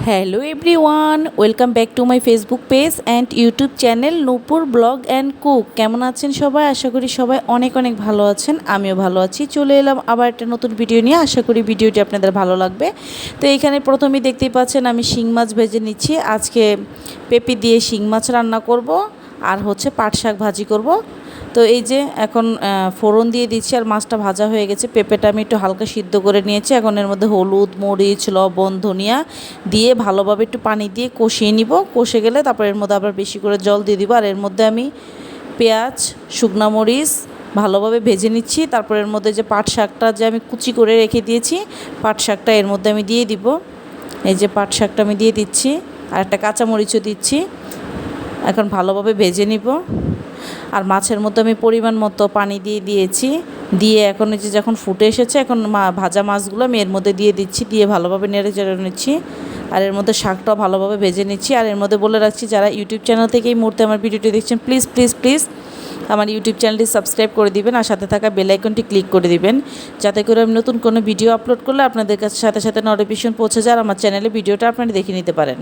Hello everyone, welcome back to my Facebook page and YouTube channel Nupur blog and cook. কেমন আছেন সবাই? আশা করি সবাই অনেক অনেক ভালো আছেন। আমিও ভালো আছি। চলে এলাম আবার একটা নতুন ভিডিও নিয়ে। আশা করি ভিডিওটি আপনাদের ভালো লাগবে। তো এইখানে প্রথমেই দেখতেই পাচ্ছেন আমি শিং মাছ ভেজে নিচ্ছি। আজকে পেঁপে দিয়ে শিং মাছ রান্না করব আর হচ্ছে পাট শাক ভাজি করব। তো এই যে এখন ফোড়ন দিয়ে দিচ্ছি আর মাছটা ভাজা হয়ে গেছে। পেঁপেটা আমি একটু হালকা সিদ্ধ করে নিয়েছি। এখন এর মধ্যে হলুদ, মরিচ, লবণ, ধনিয়া দিয়ে ভালোভাবে একটু পানি দিয়ে কষিয়ে নিব। কষে গেলে তারপর এর মধ্যে আবার বেশি করে জল দিয়ে দিব। আর এর মধ্যে আমি পেঁয়াজ, শুকনা মরিচ ভালোভাবে ভেজে নিচ্ছি। তারপর এর মধ্যে যে পাট শাকটা যে আমি কুচি করে রেখে দিয়েছি, পাট শাকটা এর মধ্যে আমি দিয়ে দিব। এই যে পাট শাকটা আমি দিয়ে দিচ্ছি আর একটা কাঁচামরিচও দিচ্ছি। এখন ভালোভাবে ভেজে নিব। আর মাছের মধ্যে আমি পরিমাণ মতো পানি দিয়ে দিয়েছি। দিয়ে এখন এই যে যখন ফুটে এসেছে, এখন ভাজা মাছগুলো আমি এর মধ্যে দিয়ে দিচ্ছি। দিয়ে ভালোভাবে নেড়ে চেড়ে নিচ্ছি। আর এর মধ্যে শাকটাও ভালোভাবে ভেজে নিচ্ছি। আর এর মধ্যে বলে রাখছি, যারা ইউটিউব চ্যানেল থেকে এই মুহূর্তে আমার ভিডিওটি দেখছেন, প্লিজ প্লিজ প্লিজ আমার ইউটিউব চ্যানেলটি সাবস্ক্রাইব করে দিবেন আর সাথে থাকা বেল আইকনটি ক্লিক করে দিবেন, যাতে করে আমি নতুন কোনো ভিডিও আপলোড করলে আপনাদের কাছে সাথে সাথে নোটিফিকেশন পৌঁছে যায় আর আমার চ্যানেলে ভিডিওটা আপনারা দেখে নিতে পারেন।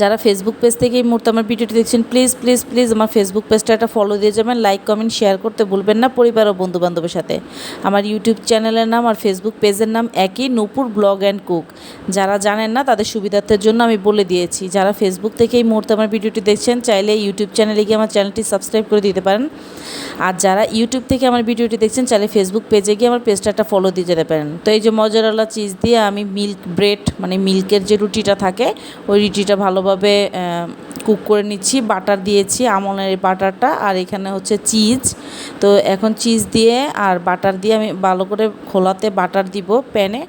যারা ফেসবুক পেজ থেকে এই মুহূর্তে আমার ভিডিওটি দেখছেন, প্লিজ প্লিজ প্লিজ আমার ফেসবুক পেজটা একটা ফলো দিয়ে যাবেন। লাইক, কমেন্ট, শেয়ার করতে ভুলবেন না পরিবার ও বন্ধুবান্ধবের সাথে। আমার ইউটিউব চ্যানেলের নাম আর ফেসবুক পেজের নাম একই, নূপুর ব্লগ অ্যান্ড কুক। যারা জানেন না তাদের সুবিধার্থের জন্য আমি বলে দিয়েছি। যারা ফেসবুক থেকে এই মুহূর্তে আমার ভিডিওটি দেখছেন, চাইলে ইউটিউব চ্যানেলে গিয়ে আমার চ্যানেলটি সাবস্ক্রাইব করে দিতে পারেন। আর যারা ইউটিউব থেকে আমার ভিডিওটি দেখছেন, চাইলে ফেসবুক পেজে গিয়ে আমার পেজটা একটা ফলো দিয়ে যেতে পারেন। তো এই যে মজারালা চিজ দিয়ে আমি মিল্ক ব্রেড, মানে মিল্কের যে রুটিটা থাকে, ওই রুটিটা ভালোভাবে কুক করে নিচ্ছি। বাটার দিয়েছি, আমলের বাটারটা, আর এখানে হচ্ছে চিজ। তো এখন চিজ দিয়ে আর বাটার দিয়ে আমি ভালো করে খোলাতে বাটার দিব, প্যানে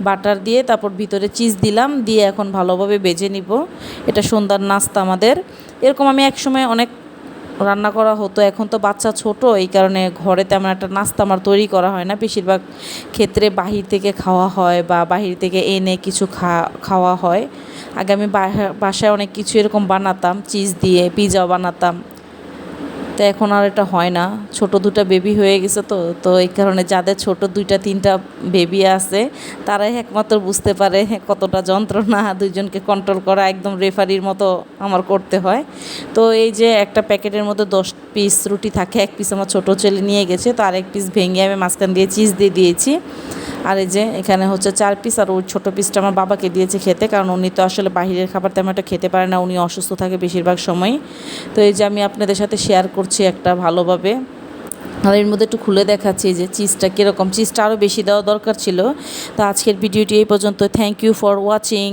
বাটার দিয়ে তারপর ভিতরে চিজ দিলাম, দিয়ে এখন ভালোভাবে ভেজে নিব। এটা সন্ধ্যার নাস্তা আমাদের। এরকম আমি একসময় অনেক রান্না করা হতো। এখন তো বাচ্চা ছোট, এই কারণে ঘরে তেমন একটা নাস্তা আমার তৈরি করা হয় না। বেশিরভাগ ক্ষেত্রে বাহির থেকে খাওয়া হয় বা বাহির থেকে এনে কিছু খাওয়া হয়। আগে আমি বাসায় অনেক কিছু এরকম বানাতাম, চিজ দিয়ে পিৎজাও বানাতাম। তো এখন আর এটা হয় না। ছোট দুটা বেবি হয়ে গেছে, তো তো এই কারণে যাদের ছোট দুইটা তিনটা বেবি আছে, তারাই একমাত্র বুঝতে পারে কতটা যন্ত্রণা দুইজনকে কন্ট্রোল করা। একদম রেফারির মতো আমার করতে হয়। তো এই যে একটা প্যাকেটের মধ্যে 10 পিস রুটি থাকে, এক পিস আমার ছোটো ছেলে নিয়ে গেছে, তো আরেক পিস ভেঙে আমি মাঝখান দিয়ে চিজ দিয়ে দিয়েছি। আর এই যে এখানে হচ্ছে 4 পিস, আর ওই ছোটো পিসটা আমার বাবাকে দিয়েছে খেতে, কারণ উনি তো আসলে বাহিরের খাবার তেমন একটা খেতে পারে না, উনি অসুস্থ থাকে বেশিরভাগ সময়। তো এই যে আমি আপনাদের সাথে শেয়ার করছি একটা ভালোভাবে। আর এর মধ্যে একটু খুলে দেখাচ্ছি যে চিজটা কীরকম। চিজটা আরও বেশি দেওয়া দরকার ছিল। তো আজকের ভিডিওটি এই পর্যন্ত। Thank you for watching.